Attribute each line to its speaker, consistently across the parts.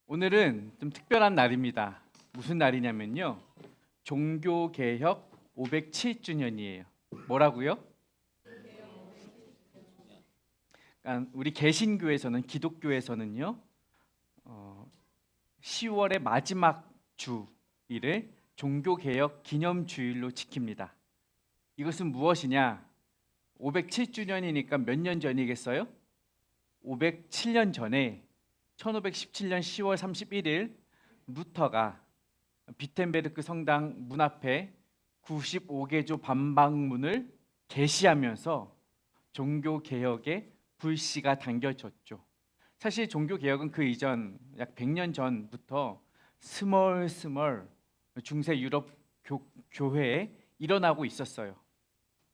Speaker 1: 오늘은 좀 특별한 날입니다. 무슨 날이냐면요. 종교개혁 507주년이에요. 뭐라고요? 그러니까 우리 개신교에서는 기독교에서는요. 10월의 마지막 주일을 종교개혁 기념주일로 지킵니다. 이것은 무엇이냐? 507주년이니까 몇 년 전이겠어요? 507년 전에 1517년 10월 31일 루터가 비텐베르크 성당 문 앞에 95개조 반박문을 게시하면서 종교 개혁의 불씨가 당겨졌죠. 사실 종교 개혁은 그 이전 약 100년 전부터 스멀스멀 중세 유럽 교회에 일어나고 있었어요.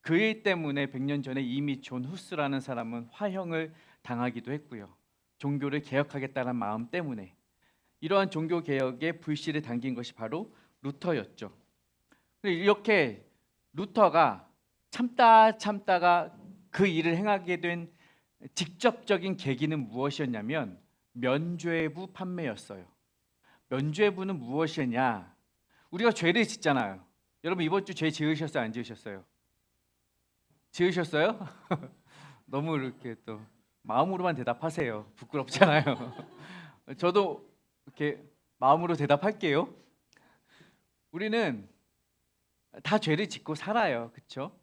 Speaker 1: 그 일 때문에 100년 전에 이미 존 후스라는 사람은 화형을 당하기도 했고요. 종교를 개혁하겠다는 마음 때문에 이러한 종교 개혁의 불씨를 당긴 것이 바로 루터였죠. 이렇게 루터가 참다가 그 일을 행하게 된 직접적인 계기는 무엇이었냐면 면죄부 판매였어요. 면죄부는 무엇이냐? 우리가 죄를 짓잖아요. 여러분 이번 주 죄 지으셨어요? 안 지으셨어요? 지으셨어요? 너무 이렇게 또 마음으로만 대답하세요. 부끄럽잖아요. 저도 이렇게 마음으로 대답할게요. 우리는 다 죄를 짓고 살아요. 그렇죠?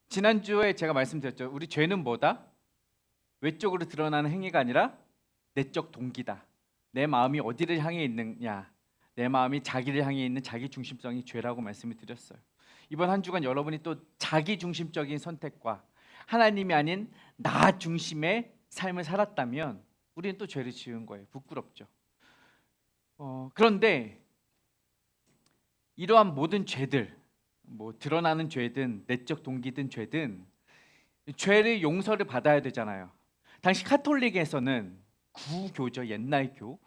Speaker 1: 지난주에 제가 말씀드렸죠. 우리 죄는 뭐다? 외적으로 드러나는 행위가 아니라 내적 동기다. 내 마음이 어디를 향해 있느냐. 내 마음이 자기를 향해 있는 자기 중심성이 죄라고 말씀을 드렸어요. 이번 한 주간 여러분이 또 자기 중심적인 선택과 하나님이 아닌 나 중심의 삶을 살았다면 우리는 또 죄를 지은 거예요. 부끄럽죠. 그런데 이러한 모든 죄들, 드러나는 죄든 내적 동기든 죄든 죄를 용서를 받아야 되잖아요. 당시 카톨릭에서는 구교죠. 옛날 교.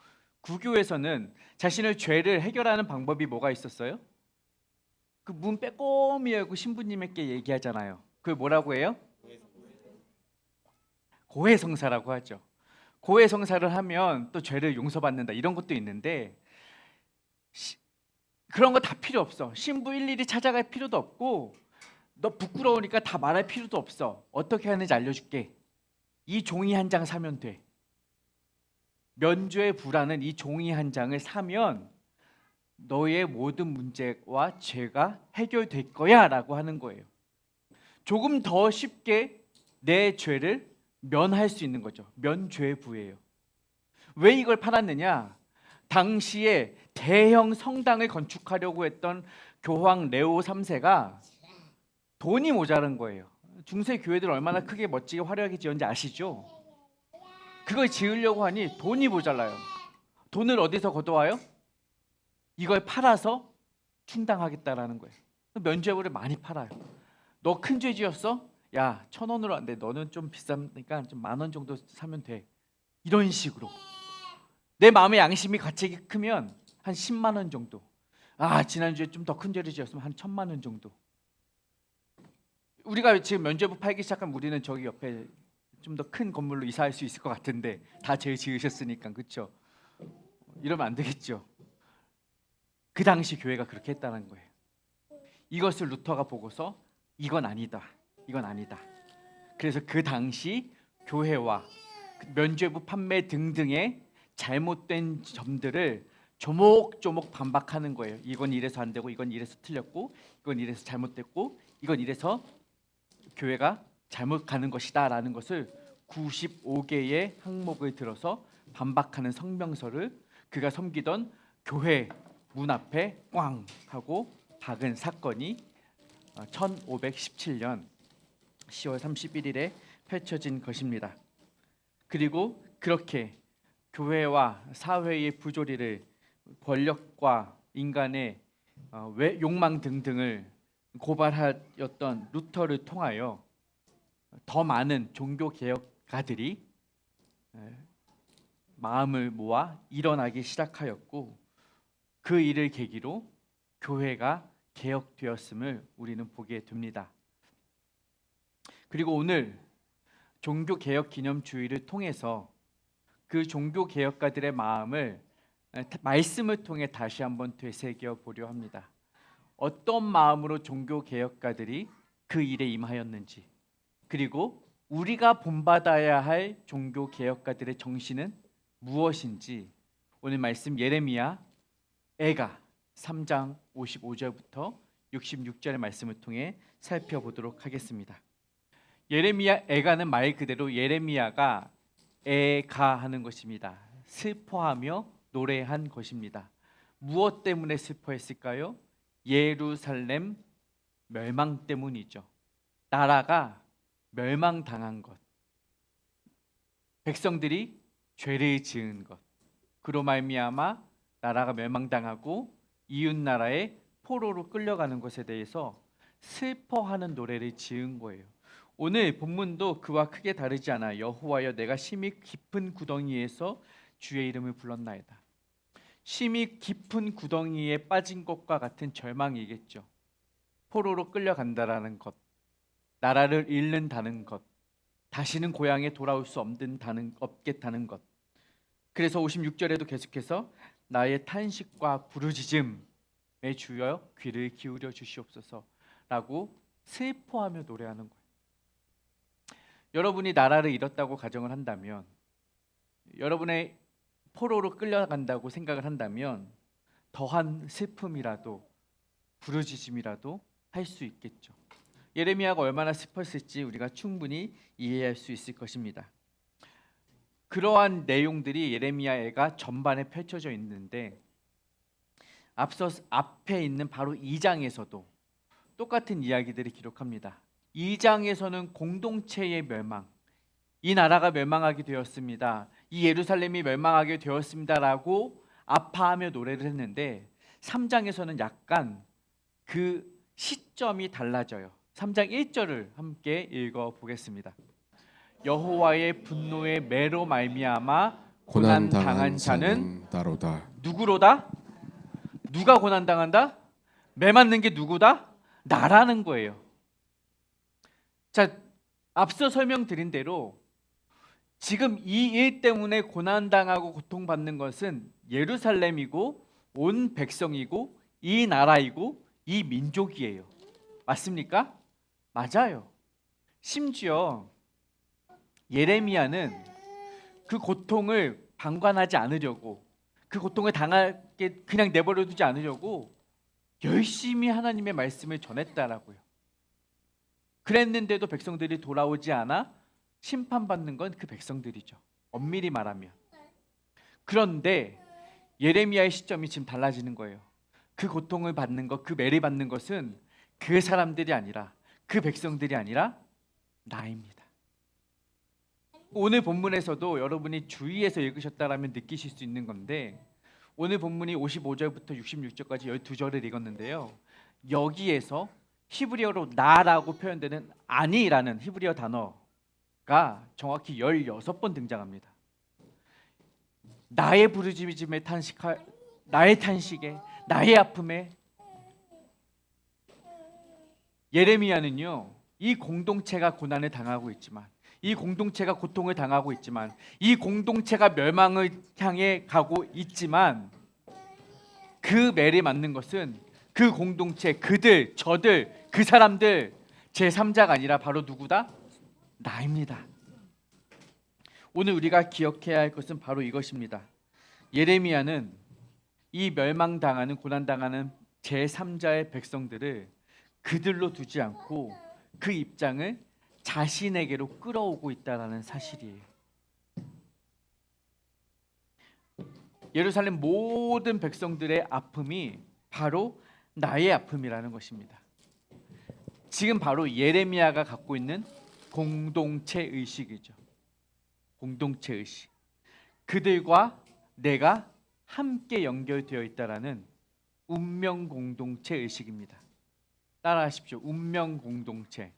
Speaker 1: 구교에서는 자신의 죄를 해결하는 방법이 뭐가 있었어요? 그 문 빼꼼히 열고 신부님에게 얘기하잖아요. 그걸 뭐라고 해요? 고해성사라고 하죠. 고해성사를 하면 또 죄를 용서받는다 이런 것도 있는데 그런 거 다 필요 없어. 신부 일일이 찾아갈 필요도 없고 너 부끄러우니까 다 말할 필요도 없어. 어떻게 하는지 알려줄게. 이 종이 한 장 사면 돼. 면죄부라는 이 종이 한 장을 사면 너의 모든 문제와 죄가 해결될 거야 라고 하는 거예요. 조금 더 쉽게 내 죄를 면할 수 있는 거죠. 면죄부예요. 왜 이걸 팔았느냐? 당시에 대형 성당을 건축하려고 했던 교황 레오 3세가 돈이 모자란 거예요. 중세 교회들 얼마나 크게 멋지게 화려하게 지었는지 아시죠? 그걸 지으려고 하니 돈이 모자라요. 돈을 어디서 걷어와요? 이걸 팔아서 충당하겠다라는 거예요. 면죄부를 많이 팔아요. 너 큰 죄 지었어? 야, 1,000원으로 안 돼. 너는 좀 비싸니까 좀 10,000원 정도 사면 돼. 이런 식으로. 내 마음의 양심이 가책이 크면 한 10만 원 정도. 아, 지난주에 좀 더 큰 죄를 지었으면 한 1,000만 원 정도. 우리가 지금 면죄부 팔기 시작하면 우리는 저기 옆에 좀 더 큰 건물로 이사할 수 있을 것 같은데 다 죄 지으셨으니까 그렇죠? 이러면 안 되겠죠. 그 당시 교회가 그렇게 했다는 거예요. 이것을 루터가 보고서 이건 아니다. 이건 아니다. 그래서 그 당시 교회와 면죄부 판매 등등의 잘못된 점들을 조목조목 반박하는 거예요. 이건 이래서 안 되고 이건 이래서 틀렸고 이건 이래서 잘못됐고 이건 이래서 교회가 잘못 가는 것이다 라는 것을 95개의 항목을 들어서 반박하는 성명서를 그가 섬기던 교회 문 앞에 꽝 하고 박은 사건이 1517년 10월 31일에 펼쳐진 것입니다. 그리고 그렇게 교회와 사회의 부조리를 권력과 인간의 욕망 등등을 고발하였던 루터를 통하여 더 많은 종교 개혁가들이 마음을 모아 일어나기 시작하였고 그 일을 계기로 교회가 개혁되었음을 우리는 보게 됩니다. 그리고 오늘 종교 개혁 기념 주일을 통해서 그 종교 개혁가들의 마음을 말씀을 통해 다시 한번 되새겨 보려 합니다. 어떤 마음으로 종교 개혁가들이 그 일에 임하였는지, 그리고 우리가 본받아야 할 종교 개혁가들의 정신은 무엇인지 오늘 말씀 예레미야 애가 3장 55절부터 66절의 말씀을 통해 살펴보도록 하겠습니다. 예레미야 애가는 말 그대로 예레미야가 애가하는 것입니다. 슬퍼하며 노래한 것입니다. 무엇 때문에 슬퍼했을까요? 예루살렘 멸망 때문이죠. 나라가 멸망당한 것, 백성들이 죄를 지은 것, 그로 말미암아 나라가 멸망당하고 이웃 나라에 포로로 끌려가는 것에 대해서 슬퍼하는 노래를 지은 거예요. 오늘 본문도 그와 크게 다르지 않아. 여호와여 내가 심히 깊은 구덩이에서 주의 이름을 불렀나이다. 심히 깊은 구덩이에 빠진 것과 같은 절망이겠죠. 포로로 끌려간다라는 것, 나라를 잃는다는 것, 다시는 고향에 돌아올 수 없겠다는 것. 그래서 56절에도 계속해서 나의 탄식과 부르짖음에 주여 귀를 기울여 주시옵소서라고 슬퍼하며 노래하는 거예요. 여러분이 나라를 잃었다고 가정을 한다면, 여러분의 포로로 끌려간다고 생각을 한다면 더한 슬픔이라도 부르짖음이라도 할 수 있겠죠. 예레미야가 얼마나 슬펐을지 우리가 충분히 이해할 수 있을 것입니다. 그러한 내용들이 예레미야가 전반에 펼쳐져 있는데 앞서 앞에 있는 바로 2장에서도 똑같은 이야기들을 기록합니다. 2장에서는 공동체의 멸망, 이 나라가 멸망하게 되었습니다, 이 예루살렘이 멸망하게 되었습니다라고 아파하며 노래를 했는데 3장에서는 약간 그 시점이 달라져요. 3장 1절을 함께 읽어보겠습니다. 여호와의 분노의 매로 말미암아 고난 당한 자는
Speaker 2: 나로다.
Speaker 1: 누구로다? 누가 고난 당한다? 매 맞는 게 누구다? 나라는 거예요. 자, 앞서 설명드린 대로 지금 이 일 때문에 고난 당하고 고통받는 것은 예루살렘이고 온 백성이고 이 나라이고 이 민족이에요. 맞습니까? 맞아요. 심지어 예레미야는 그 고통을 방관하지 않으려고, 그 고통을 당하게 그냥 내버려 두지 않으려고 열심히 하나님의 말씀을 전했다라고요. 그랬는데도 백성들이 돌아오지 않아 심판받는 건 그 백성들이죠. 엄밀히 말하면. 그런데 예레미야의 시점이 지금 달라지는 거예요. 그 고통을 받는 것, 그 매를 받는 것은 그 사람들이 아니라, 그 백성들이 아니라 나입니다. 오늘 본문에서도 여러분이 주의해서 읽으셨다라면 느끼실 수 있는 건데, 오늘 본문이 55절부터 66절까지 12절을 읽었는데요, 여기에서 히브리어로 나라고 표현되는 아니라는 히브리어 단어가 정확히 16번 등장합니다. 나의 부르짖음에 나의 탄식에, 나의 아픔에. 예레미야는요, 이 공동체가 고난을 당하고 있지만, 이 공동체가 고통을 당하고 있지만, 이 공동체가 멸망을 향해 가고 있지만, 그 매를 맞는 것은 그 공동체, 그들, 저들, 그 사람들, 제3자가 아니라 바로 누구다? 나입니다. 오늘 우리가 기억해야 할 것은 바로 이것입니다. 예레미야는 이 멸망당하는, 고난당하는 제3자의 백성들을 그들로 두지 않고 그 입장을 자신에게로 끌어오고 있다는 사실이에요. 예루살렘 모든 백성들의 아픔이 바로 나의 아픔이라는 것입니다. 지금 바로 예레미야가 갖고 있는 공동체 의식이죠. 공동체 의식. 그들과 내가 함께 연결되어 있다라는 운명 공동체 의식입니다. 따라하십시오. 운명 공동체.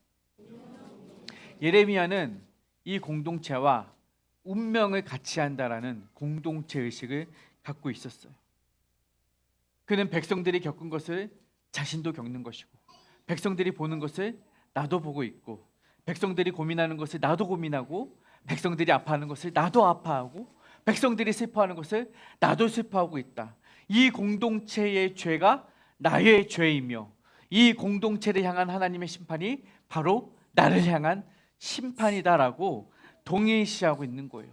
Speaker 1: 예레미야는 이 공동체와 운명을 같이 한다라는 공동체 의식을 갖고 있었어요. 그는 백성들이 겪은 것을 자신도 겪는 것이고, 백성들이 보는 것을 나도 보고 있고, 백성들이 고민하는 것을 나도 고민하고, 백성들이 아파하는 것을 나도 아파하고, 백성들이 슬퍼하는 것을 나도 슬퍼하고 있다. 이 공동체의 죄가 나의 죄이며 이 공동체를 향한 하나님의 심판이 바로 나를 향한 심판이다라고 동일시하고 있는 거예요.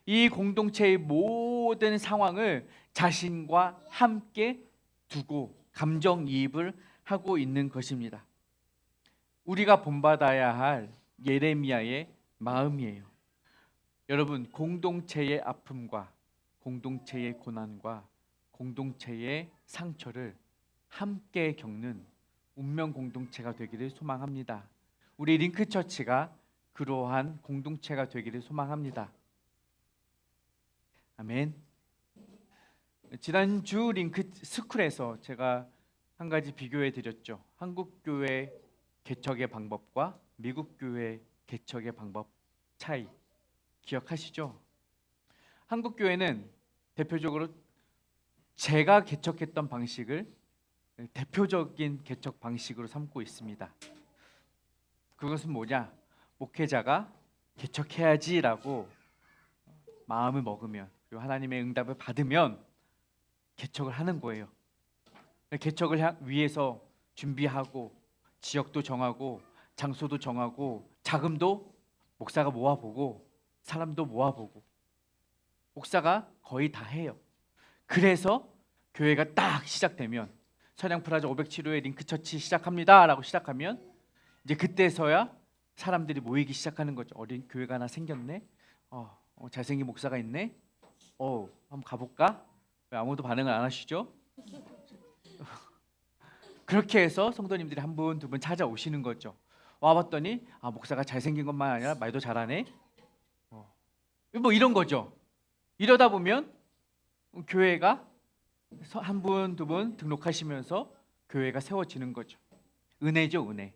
Speaker 1: 이 공동체의 모든 상황을 자신과 함께 두고 감정이입을 하고 있는 것입니다. 우리가 본받아야 할 예레미야의 마음이에요. 여러분, 공동체의 아픔과 공동체의 고난과 공동체의 상처를 함께 겪는 운명 공동체가 되기를 소망합니다. 우리 링크처치가 그러한 공동체가 되기를 소망합니다. 아멘. 지난주 링크 스쿨에서 제가 한 가지 비교해 드렸죠. 한국 교회 개척의 방법과 미국 교회 개척의 방법 차이 기억하시죠? 한국 교회는 대표적으로 제가 개척했던 방식을 대표적인 개척 방식으로 삼고 있습니다. 그것은 뭐냐? 목회자가 개척해야지라고 마음을 먹으면, 그리고 하나님의 응답을 받으면 개척을 하는 거예요. 개척을 위해서 준비하고 지역도 정하고 장소도 정하고 자금도 목사가 모아보고 사람도 모아보고 목사가 거의 다 해요. 그래서 교회가 딱 시작되면 선양프라자 507호에 링크처치 시작합니다 라고 시작하면 이제 그때서야 사람들이 모이기 시작하는 거죠. 어린 교회가 하나 생겼네. 잘생긴 목사가 있네. 한번 가볼까? 왜 아무도 반응을 안 하시죠? 그렇게 해서 성도님들이 한 분, 두 분 찾아오시는 거죠. 와봤더니 목사가 잘생긴 것만 아니라 말도 잘하네. 뭐 이런 거죠. 이러다 보면 교회가 한 분, 두 분 등록하시면서 교회가 세워지는 거죠. 은혜죠, 은혜.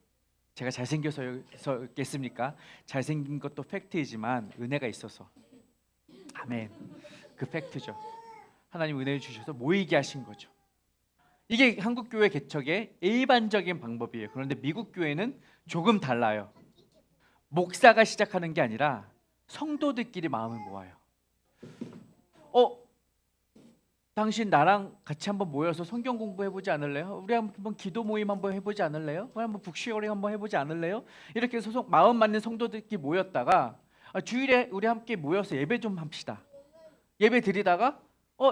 Speaker 1: 제가 잘생겨서겠습니까? 잘생긴 것도 팩트이지만 은혜가 있어서. 아멘. 그 팩트죠. 하나님 은혜를 주셔서 모이게 하신 거죠. 이게 한국 교회 개척의 일반적인 방법이에요. 그런데 미국 교회는 조금 달라요. 목사가 시작하는 게 아니라 성도들끼리 마음을 모아요. 당신 나랑 같이 한번 모여서 성경 공부해보지 않을래요? 우리 한번 기도 모임 한번 해보지 않을래요? 우리 한번 북쉐어링 한번 해보지 않을래요? 이렇게 해서 마음 맞는 성도들끼리 모였다가 주일에 우리 함께 모여서 예배 좀 합시다. 예배 드리다가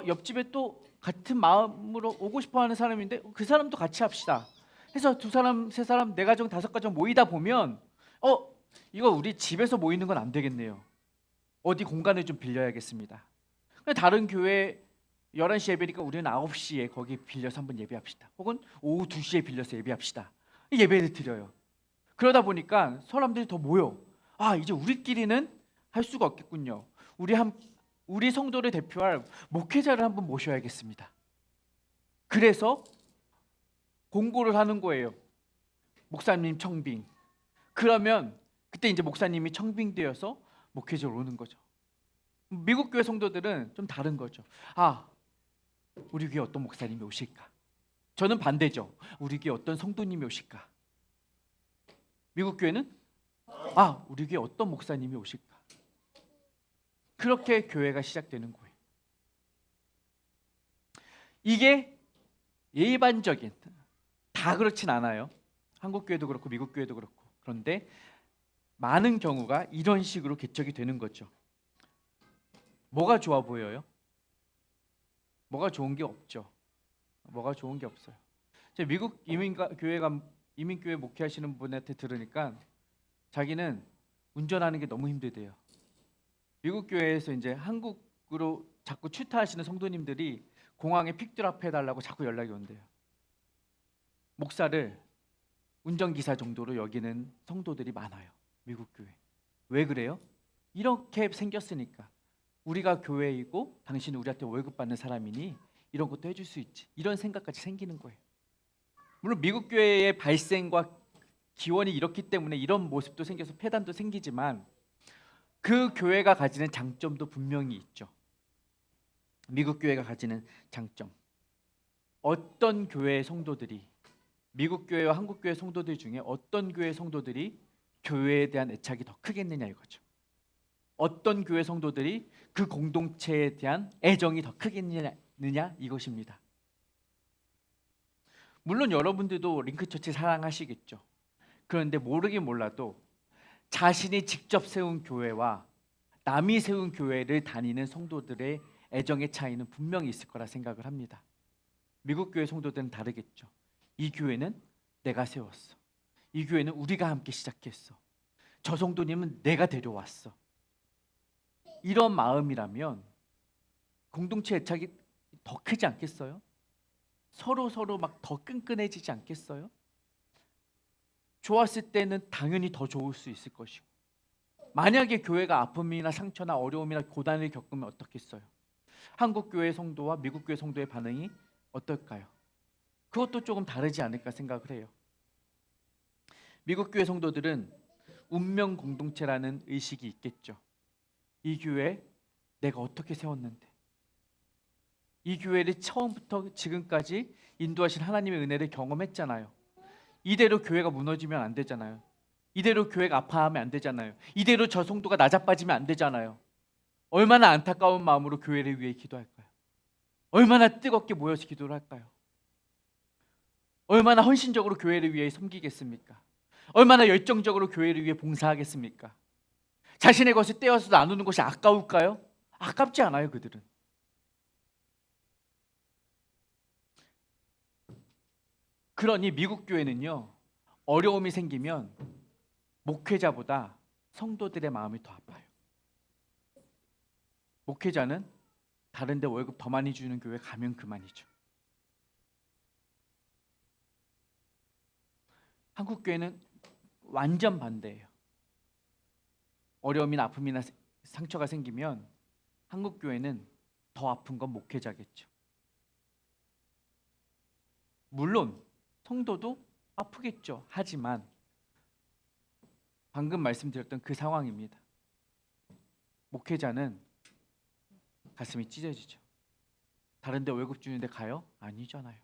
Speaker 1: 옆집에 또 같은 마음으로 오고 싶어하는 사람인데 그 사람도 같이 합시다. 해서 두 사람, 세 사람, 네 가정, 다섯 가정 모이다 보면 이거 우리 집에서 모이는 건 안 되겠네요. 어디 공간을 좀 빌려야겠습니다. 다른 교회 11시 예배니까 우리는 9시에 거기 빌려서 한번 예배합시다. 혹은 오후 2시에 빌려서 예배합시다. 예배를 드려요. 그러다 보니까 사람들이 더 모여. 이제 우리끼리는 할 수가 없겠군요. 우리 성도를 대표할 목회자를 한번 모셔야겠습니다. 그래서 공고를 하는 거예요. 목사님 청빙. 그러면 그때 이제 목사님이 청빙되어서 목회자로 오는 거죠. 미국 교회 성도들은 좀 다른 거죠. 우리 교회 어떤 목사님이 오실까? 저는 반대죠. 우리 교회 어떤 성도님이 오실까? 미국 교회는 우리 교회 어떤 목사님이 오실까? 그렇게 교회가 시작되는 거예요. 이게 일반적인, 다 그렇진 않아요. 한국 교회도 그렇고 미국 교회도 그렇고. 그런데 많은 경우가 이런 식으로 개척이 되는 거죠. 뭐가 좋아 보여요? 뭐가 좋은 게 없죠. 뭐가 좋은 게 없어요. 제가 미국 이민교회 목회하시는 분한테 들으니까 자기는 운전하는 게 너무 힘들대요. 미국 교회에서 이제 한국으로 자꾸 출타하시는 성도님들이 공항에 픽드랍 해달라고 자꾸 연락이 온대요. 목사를 운전기사 정도로 여기는 성도들이 많아요. 미국 교회. 왜 그래요? 이렇게 생겼으니까. 우리가 교회이고 당신은 우리한테 월급 받는 사람이니 이런 것도 해줄 수 있지. 이런 생각까지 생기는 거예요. 물론 미국 교회의 발생과 기원이 이렇기 때문에 이런 모습도 생겨서 폐단도 생기지만 그 교회가 가지는 장점도 분명히 있죠. 미국 교회가 가지는 장점. 어떤 교회의 성도들이, 미국 교회와 한국 교회 성도들 중에 어떤 교회 성도들이 교회에 대한 애착이 더 크겠느냐 이거죠. 어떤 교회 성도들이 그 공동체에 대한 애정이 더 크겠느냐 이것입니다. 물론 여러분들도 링크처치 사랑하시겠죠. 그런데 모르긴 몰라도 자신이 직접 세운 교회와 남이 세운 교회를 다니는 성도들의 애정의 차이는 분명히 있을 거라 생각을 합니다. 미국 교회 성도들은 다르겠죠. 이 교회는 내가 세웠어. 이 교회는 우리가 함께 시작했어. 저 성도님은 내가 데려왔어. 이런 마음이라면 공동체 애착이 더 크지 않겠어요? 서로 막 더 끈끈해지지 않겠어요? 좋았을 때는 당연히 더 좋을 수 있을 것이고, 만약에 교회가 아픔이나 상처나 어려움이나 고난을 겪으면 어떻겠어요? 한국 교회 성도와 미국 교회 성도의 반응이 어떨까요? 그것도 조금 다르지 않을까 생각을 해요. 미국 교회 성도들은 운명 공동체라는 의식이 있겠죠. 이 교회 내가 어떻게 세웠는데, 이 교회를 처음부터 지금까지 인도하신 하나님의 은혜를 경험했잖아요. 이대로 교회가 무너지면 안 되잖아요. 이대로 교회가 아파하면 안 되잖아요. 이대로 저 성도가 나자빠지면 안 되잖아요. 얼마나 안타까운 마음으로 교회를 위해 기도할까요? 얼마나 뜨겁게 모여서 기도를 할까요? 얼마나 헌신적으로 교회를 위해 섬기겠습니까? 얼마나 열정적으로 교회를 위해 봉사하겠습니까? 자신의 것을 떼어서 나누는 것이 아까울까요? 아깝지 않아요, 그들은. 그러니 미국 교회는요, 어려움이 생기면 목회자보다 성도들의 마음이 더 아파요. 목회자는 다른 데 월급 더 많이 주는 교회 가면 그만이죠. 한국 교회는 완전 반대예요. 어려움이나 아픔이나 상처가 생기면 한국 교회는 더 아픈 건 목회자겠죠. 물론 성도도 아프겠죠. 하지만 방금 말씀드렸던 그 상황입니다. 목회자는 가슴이 찢어지죠. 다른 데 월급 주는데 가요? 아니잖아요.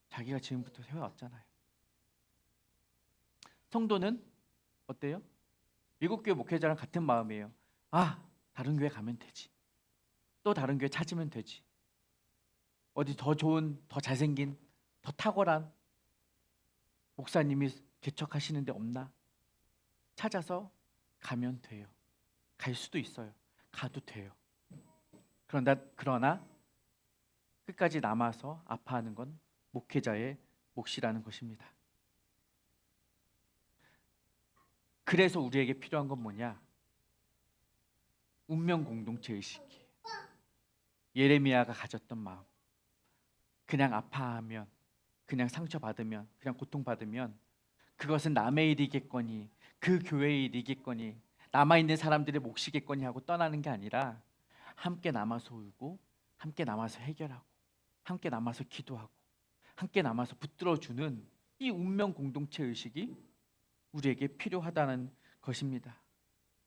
Speaker 1: 자기가 지금부터 세워왔잖아요. 성도는 어때요? 미국 교회 목회자랑 같은 마음이에요. 아, 다른 교회 가면 되지. 또 다른 교회 찾으면 되지. 어디 더 좋은, 더 잘생긴, 더 탁월한 목사님이 개척하시는 데 없나? 찾아서 가면 돼요. 갈 수도 있어요. 가도 돼요. 그러나 끝까지 남아서 아파하는 건 목회자의 몫이라는 것입니다. 그래서 우리에게 필요한 건 뭐냐? 운명 공동체 의식이에요. 예레미야가 가졌던 마음. 그냥 아파하면, 그냥 상처받으면, 그냥 고통받으면 그것은 남의 일이겠거니, 그 교회의 일이겠거니, 남아있는 사람들의 몫이겠거니 하고 떠나는 게 아니라 함께 남아서 울고, 함께 남아서 해결하고, 함께 남아서 기도하고, 함께 남아서 붙들어주는 이 운명 공동체 의식이 우리에게 필요하다는 것입니다.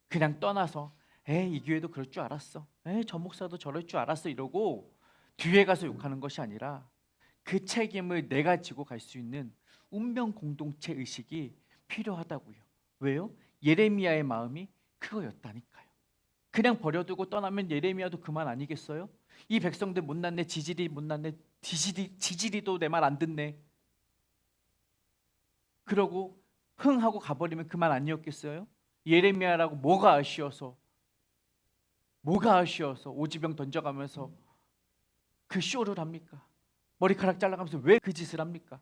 Speaker 1: 그냥 떠나서 이 교회도 그럴 줄 알았어, 저 목사도 저럴 줄 알았어 이러고 뒤에 가서 욕하는 것이 아니라 그 책임을 내가 지고 갈 수 있는 운명 공동체 의식이 필요하다고요. 왜요? 예레미야의 마음이 그거였다니까요. 그냥 버려두고 떠나면 예레미야도 그만 아니겠어요? 이 백성들 못났네, 지질이 못났네, 지질이도 내 말 안 듣네, 그러고 흥 하고 가버리면 그만 아니었겠어요? 예레미야라고 뭐가 아쉬워서 오지병 던져가면서 그 쇼를 합니까? 머리카락 잘라가면서 왜 그 짓을 합니까?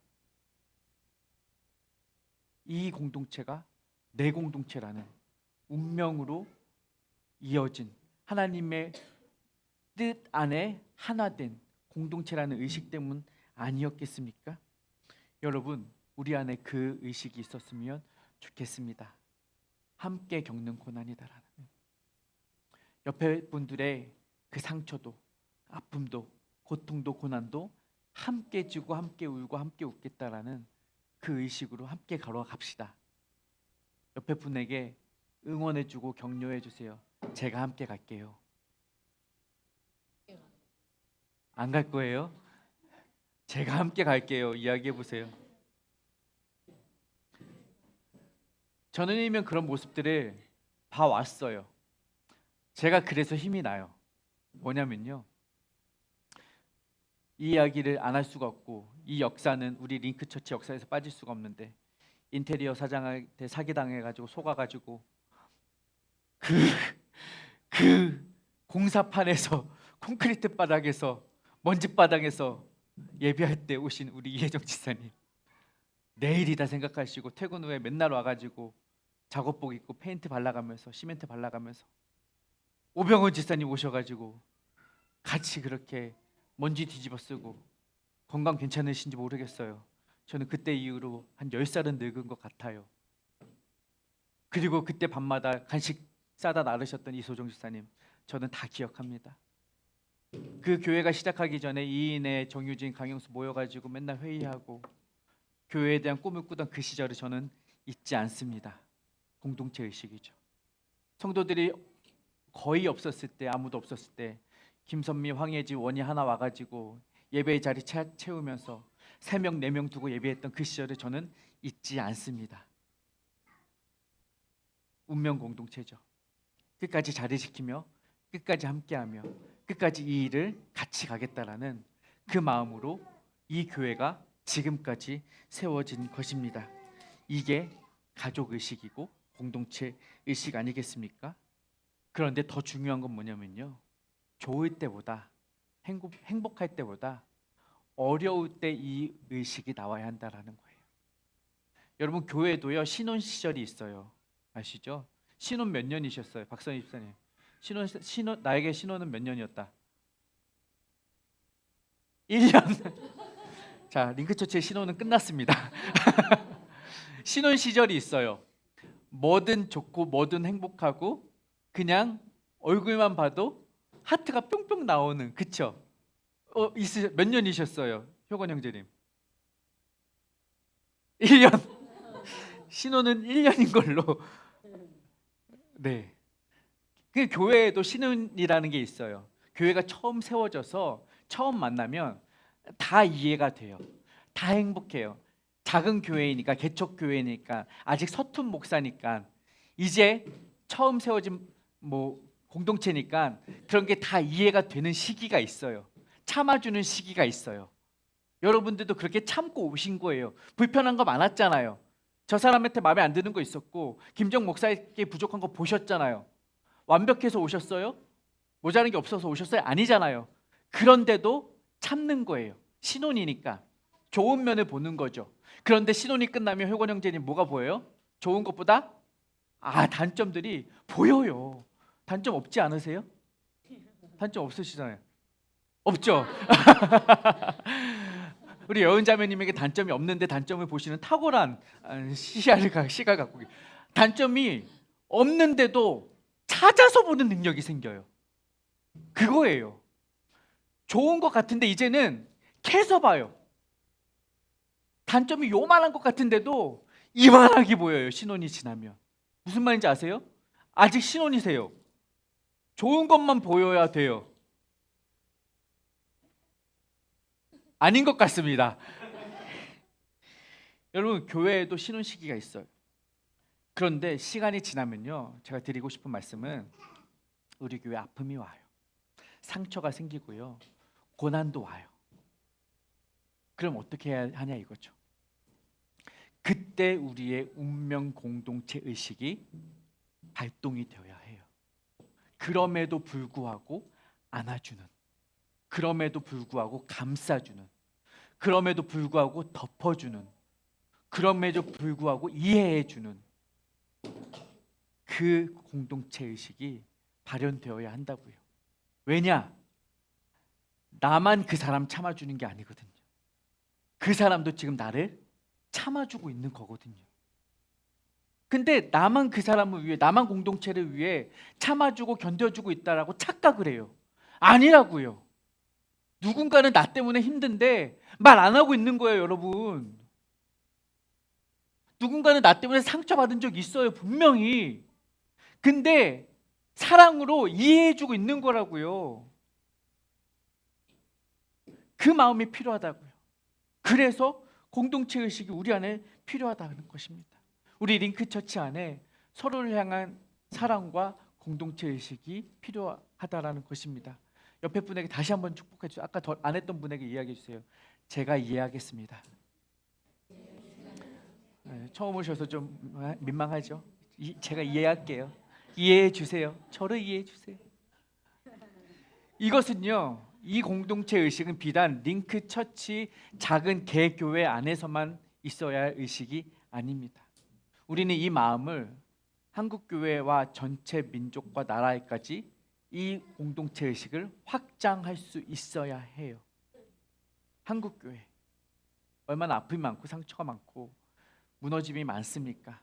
Speaker 1: 이 공동체가 내 공동체라는 운명으로 이어진 하나님의 뜻 안에 하나된 공동체라는 의식 때문 아니었겠습니까? 여러분, 우리 안에 그 의식이 있었으면 좋겠습니다. 함께 겪는 고난이다라는, 옆에 분들의 그 상처도 아픔도 고통도 고난도 함께 지고 함께 울고 함께 웃겠다라는 그 의식으로 함께 걸어갑시다. 옆에 분에게 응원해주고 격려해주세요. 제가 함께 갈게요. 안 갈 거예요? 제가 함께 갈게요. 이야기해보세요. 저는 이면 그런 모습들을 봐왔어요. 제가 그래서 힘이 나요. 뭐냐면요, 이 이야기를 안 할 수가 없고 이 역사는 우리 링크처치 역사에서 빠질 수가 없는데, 인테리어 사장한테 사기당해가지고 속아가지고 그, 그 공사판에서 콘크리트 바닥에서 먼지 바닥에서 예배할 때 오신 우리 이혜정 지사님, 내일이다 생각하시고 퇴근 후에 맨날 와가지고 작업복 입고 페인트 발라가면서 시멘트 발라가면서 오병헌 지사님 오셔가지고 같이 그렇게 먼지 뒤집어 쓰고, 건강 괜찮으신지 모르겠어요. 저는 그때 이후로 한 10살은 늙은 것 같아요. 그리고 그때 밤마다 간식 싸다 나르셨던 이소정 지사님, 저는 다 기억합니다. 그 교회가 시작하기 전에 이인혜, 정유진, 강영수 모여가지고 맨날 회의하고 교회에 대한 꿈을 꾸던 그 시절을 저는 잊지 않습니다. 공동체 의식이죠. 성도들이 거의 없었을 때, 아무도 없었을 때 김선미, 황혜지, 원희 하나 와가지고 예배의 자리 채우면서 3명, 4명 두고 예배했던 그 시절을 저는 잊지 않습니다. 운명 공동체죠. 끝까지 자리 지키며 끝까지 함께하며 끝까지 이 일을 같이 가겠다라는 그 마음으로 이 교회가 지금까지 세워진 것입니다. 이게 가족 의식이고 공동체 의식 아니겠습니까? 그런데 더 중요한 건 뭐냐면요, 좋을 때보다 행복할 때보다 어려울 때 이 의식이 나와야 한다라는 거예요. 여러분, 교회도요 신혼 시절이 있어요. 아시죠? 신혼 몇 년이셨어요? 박선희 집사님, 신혼 나에게 신혼은 몇 년이었다? 1년. 자, 링크처치의 신혼은 끝났습니다. 신혼 시절이 있어요. 뭐든 좋고 뭐든 행복하고 그냥 얼굴만 봐도 하트가 뿅뿅 나오는, 그쵸? 몇 년이셨어요? 효건 형제님? 1년. 신혼은 1년인 걸로. 네. 그 교회에도 신혼이라는 게 있어요. 교회가 처음 세워져서 처음 만나면 다 이해가 돼요. 다 행복해요. 작은 교회이니까, 개척 교회니까, 아직 서툰 목사니까, 이제 처음 세워진 공동체니까 그런 게 다 이해가 되는 시기가 있어요. 참아주는 시기가 있어요. 여러분들도 그렇게 참고 오신 거예요. 불편한 거 많았잖아요. 저 사람한테 마음에 안 드는 거 있었고, 김정 목사에게 부족한 거 보셨잖아요. 완벽해서 오셨어요? 모자란 게 없어서 오셨어요? 아니잖아요. 그런데도 참는 거예요. 신혼이니까 좋은 면을 보는 거죠. 그런데 신혼이 끝나면 효건 형제님 뭐가 보여요? 좋은 것보다 단점들이 보여요. 단점 없지 않으세요? 단점 없으시잖아요. 없죠? 우리 여은자매님에게 단점이 없는데 단점을 보시는 탁월한 시각을 갖고 계세요. 단점이 없는데도 찾아서 보는 능력이 생겨요. 그거예요. 좋은 것 같은데 이제는 캐서 봐요. 단점이 요만한 것 같은데도 이만하게 보여요. 신혼이 지나면. 무슨 말인지 아세요? 아직 신혼이세요. 좋은 것만 보여야 돼요. 아닌 것 같습니다. 여러분, 교회에도 신혼 시기가 있어요. 그런데 시간이 지나면요, 제가 드리고 싶은 말씀은 우리 교회 아픔이 와요. 상처가 생기고요, 고난도 와요. 그럼 어떻게 해야 하냐 이거죠. 그때 우리의 운명 공동체 의식이 발동이 되어야 해요. 그럼에도 불구하고 안아주는, 그럼에도 불구하고 감싸주는, 그럼에도 불구하고 덮어주는, 그럼에도 불구하고 이해해주는 그 공동체 의식이 발현되어야 한다고요. 왜냐? 나만 그 사람 참아주는 게 아니거든요. 그 사람도 지금 나를 참아주고 있는 거거든요. 근데 나만 그 사람을 위해, 나만 공동체를 위해 참아주고 견뎌주고 있다라고 착각을 해요. 아니라고요. 누군가는 나 때문에 힘든데 말 안 하고 있는 거예요, 여러분. 누군가는 나 때문에 상처받은 적 있어요, 분명히. 근데 사랑으로 이해해주고 있는 거라고요. 그 마음이 필요하다고요. 그래서 공동체 의식이 우리 안에 필요하다는 것입니다. 우리 링크처치 안에 서로를 향한 사랑과 공동체 의식이 필요하다라는 것입니다. 옆에 분에게 다시 한번 축복해 주세요. 아까 더 안 했던 분에게 이야기해 주세요. 제가 이해하겠습니다. 네, 처음 오셔서 좀 민망하죠. 제가 이해할게요. 이해해 주세요. 저를 이해해 주세요. 이것은요, 이 공동체 의식은 비단 링크 처치 작은 개교회 안에서만 있어야 할 의식이 아닙니다. 우리는 이 마음을 한국 교회와 전체 민족과 나라에까지 이 공동체 의식을 확장할 수 있어야 해요. 한국 교회 얼마나 아픔이 많고 상처가 많고 무너짐이 많습니까?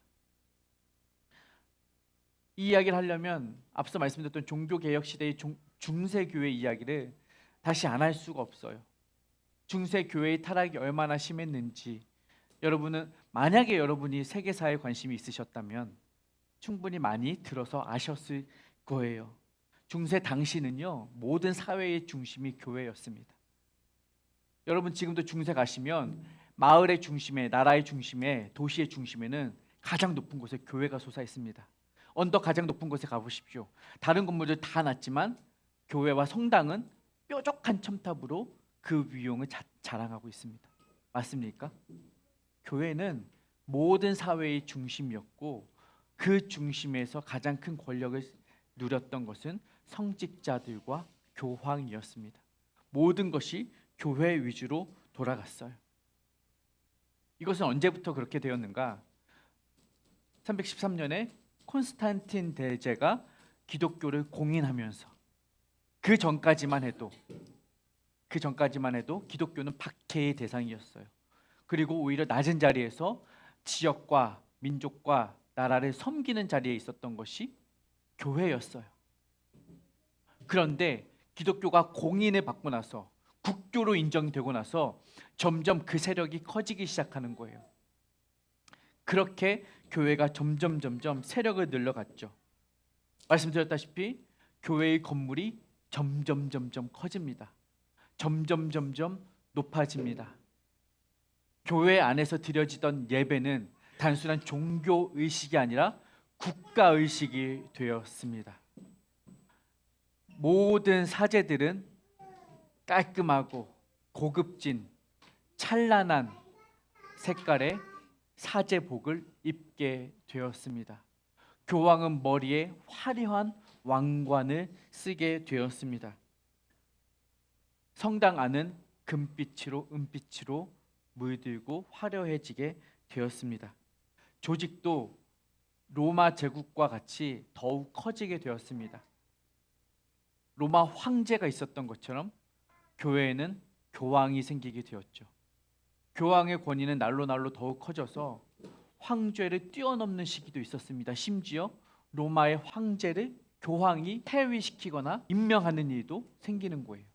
Speaker 1: 이 이야기를 하려면 앞서 말씀드렸던 종교개혁 시대의 중세교회 이야기를 다시 안 할 수가 없어요. 중세교회의 타락이 얼마나 심했는지 여러분은 만약에 여러분이 세계사에 관심이 있으셨다면 충분히 많이 들어서 아셨을 거예요. 중세 당시는요, 모든 사회의 중심이 교회였습니다. 여러분 지금도 중세 가시면 마을의 중심에, 나라의 중심에, 도시의 중심에는 가장 높은 곳에 교회가 솟아 있습니다. 언덕 가장 높은 곳에 가보십시오. 다른 건물들 다 낮지만 교회와 성당은 뾰족한 첨탑으로 그 위용을 자랑하고 있습니다. 맞습니까? 교회는 모든 사회의 중심이었고 그 중심에서 가장 큰 권력을 누렸던 것은 성직자들과 교황이었습니다. 모든 것이 교회 위주로 돌아갔어요. 이것은 언제부터 그렇게 되었는가? 313년에 콘스탄틴 대제가 기독교를 공인하면서 그 전까지만 해도 기독교는 박해의 대상이었어요. 그리고 오히려 낮은 자리에서 지역과 민족과 나라를 섬기는 자리에 있었던 것이 교회였어요. 그런데 기독교가 공인을 받고 나서 국교로 인정되고 나서 점점 그 세력이 커지기 시작하는 거예요. 그렇게 교회가 점점 세력을 늘려갔죠. 말씀드렸다시피 교회의 건물이 점점 커집니다. 점점 높아집니다. 교회 안에서 드려지던 예배는 단순한 종교 의식이 아니라 국가 의식이 되었습니다. 모든 사제들은 깔끔하고 고급진 찬란한 색깔의 사제복을 입게 되었습니다. 교황은 머리에 화려한 왕관을 쓰게 되었습니다. 성당 안은 금빛으로 은빛으로 물들고 화려해지게 되었습니다. 조직도 로마 제국과 같이 더욱 커지게 되었습니다. 로마 황제가 있었던 것처럼 교회에는 교황이 생기게 되었죠. 교황의 권위는 날로 더욱 커져서 황제를 뛰어넘는 시기도 있었습니다. 심지어 로마의 황제를 교황이 폐위시키거나 임명하는 일도 생기는 거예요.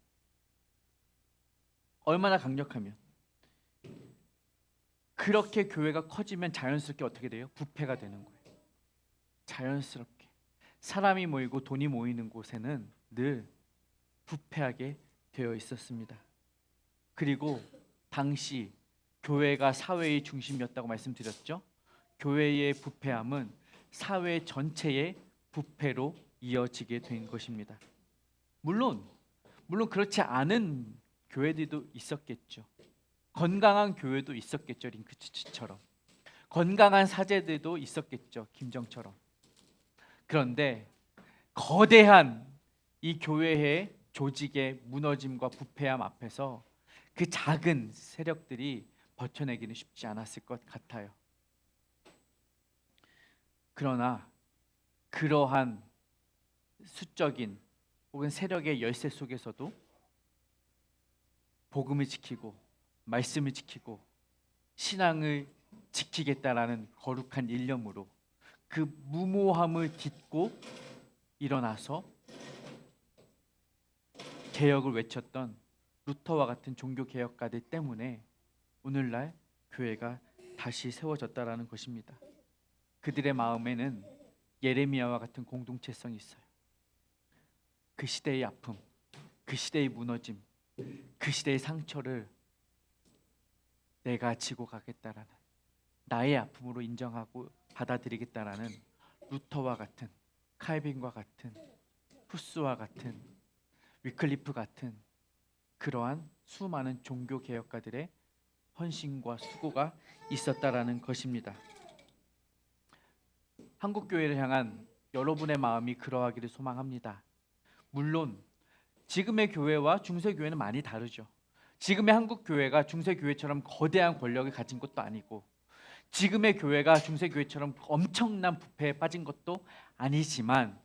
Speaker 1: 얼마나 강력하면 그렇게 교회가 커지면 자연스럽게 어떻게 돼요? 부패가 되는 거예요. 자연스럽게 사람이 모이고 돈이 모이는 곳에는 늘 부패하게 되어 있었습니다. 그리고 당시 교회가 사회의 중심이었다고 말씀드렸죠. 교회의 부패함은 사회 전체의 부패로 이어지게 된 것입니다. 물론 그렇지 않은 교회들도 있었겠죠. 건강한 교회도 있었겠죠. 링크처럼. 건강한 사제들도 있었겠죠. 김정처럼. 그런데 거대한 이 교회의 조직의 무너짐과 부패함 앞에서 그 작은 세력들이 버텨내기는 쉽지 않았을 것 같아요. 그러나 그러한 수적인 혹은 세력의 열세 속에서도 복음을 지키고 말씀을 지키고 신앙을 지키겠다라는 거룩한 일념으로 그 무모함을 딛고 일어나서 개혁을 외쳤던 루터와 같은 종교 개혁가들 때문에 오늘날 교회가 다시 세워졌다라는 것입니다. 그들의 마음에는 예레미야와 같은 공동체성이 있어요. 그 시대의 아픔, 그 시대의 무너짐, 그 시대의 상처를 내가 지고 가겠다라는, 나의 아픔으로 인정하고 받아들이겠다라는 루터와 같은 칼빈과 같은, 후스와 같은, 위클리프 같은 그러한 수많은 종교 개혁가들의 헌신과 수고가 있었다라는 것입니다. 한국 교회를 향한 여러분의 마음이 그러하기를 소망합니다. 물론 지금의 교회와 중세 교회는 많이 다르죠. 지금의 한국 교회가 중세 교회처럼 거대한 권력을 가진 것도 아니고, 지금의 교회가 중세 교회처럼 엄청난 부패에 빠진 것도 아니지만,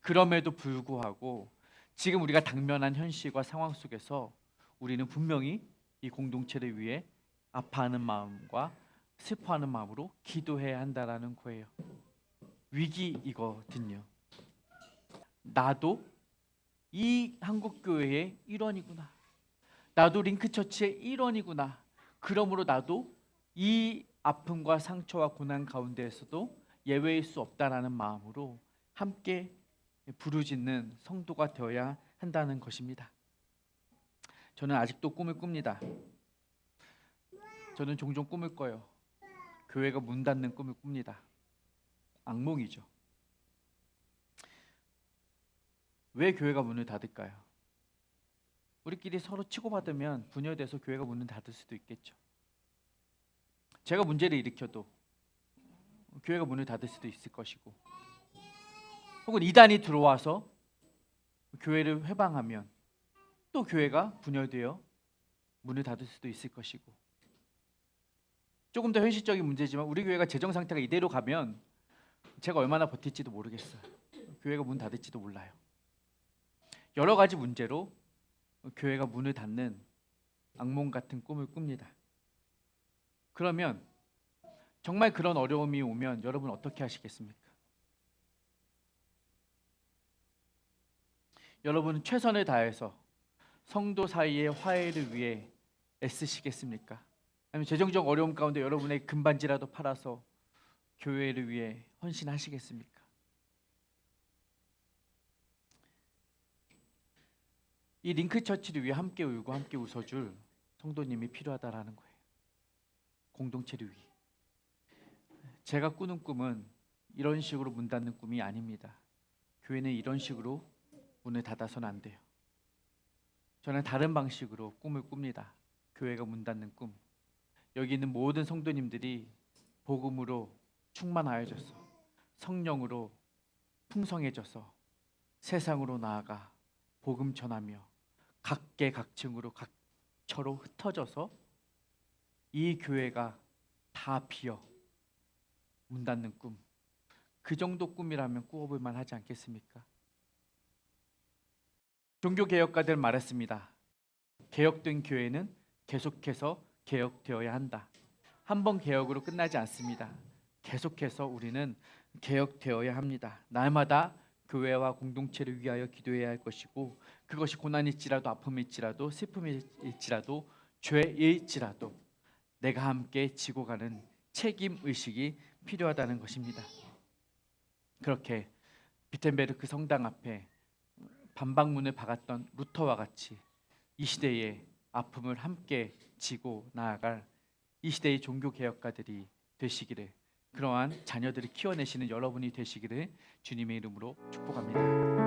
Speaker 1: 그럼에도 불구하고 지금 우리가 당면한 현실과 상황 속에서 우리는 분명히 이 공동체를 위해 아파하는 마음과 슬퍼하는 마음으로 기도해야 한다라는 거예요. 위기이거든요. 나도 이 한국교회의 일원이구나. 나도 링크처치의 일원이구나. 그러므로 나도 이 아픔과 상처와 고난 가운데에서도 예외일 수 없다라는 마음으로 함께 부르짖는 성도가 되어야 한다는 것입니다. 저는 아직도 꿈을 꿉니다. 저는 종종 꿈을 꿔요. 교회가 문 닫는 꿈을 꿉니다. 악몽이죠. 왜 교회가 문을 닫을까요? 우리끼리 서로 치고받으면 분열돼서 교회가 문을 닫을 수도 있겠죠. 제가 문제를 일으켜도 교회가 문을 닫을 수도 있을 것이고, 혹은 이단이 들어와서 교회를 회방하면 또 교회가 분열되어 문을 닫을 수도 있을 것이고, 조금 더 현실적인 문제지만 우리 교회가 재정 상태가 이대로 가면 제가 얼마나 버틸지도 모르겠어요. 교회가 문 닫을지도 몰라요. 여러 가지 문제로 교회가 문을 닫는 악몽 같은 꿈을 꿉니다. 그러면 정말 그런 어려움이 오면 여러분 어떻게 하시겠습니까? 여러분은 최선을 다해서 성도 사이의 화해를 위해 애쓰시겠습니까? 아니면 재정적 어려움 가운데 여러분의 금반지라도 팔아서 교회를 위해 헌신하시겠습니까? 이 링크처치를 위해 함께 울고 함께 웃어줄 성도님이 필요하다라는 거예요. 공동체를 위해. 제가 꾸는 꿈은 이런 식으로 문 닫는 꿈이 아닙니다. 교회는 이런 식으로 문을 닫아서는 안 돼요. 저는 다른 방식으로 꿈을 꿉니다. 교회가 문 닫는 꿈. 여기 있는 모든 성도님들이 복음으로 충만하여져서 성령으로 풍성해져서 세상으로 나아가 복음 전하며 각계각층으로 각처로 흩어져서 이 교회가 다 비어 문 닫는 꿈. 그 정도 꿈이라면 꾸어볼 만하지 않겠습니까? 종교개혁가들 말했습니다. 개혁된 교회는 계속해서 개혁되어야 한다. 한 번 개혁으로 끝나지 않습니다. 계속해서 우리는 개혁되어야 합니다. 날마다 교회와 공동체를 위하여 기도해야 할 것이고, 그것이 고난일지라도 아픔일지라도 슬픔일지라도 죄일지라도 내가 함께 지고 가는 책임의식이 필요하다는 것입니다. 그렇게 비텐베르크 성당 앞에 반박문을 박았던 루터와 같이 이 시대의 아픔을 함께 지고 나아갈 이 시대의 종교개혁가들이 되시기를, 그러한 자녀들을 키워내시는 여러분이 되시기를 주님의 이름으로 축복합니다.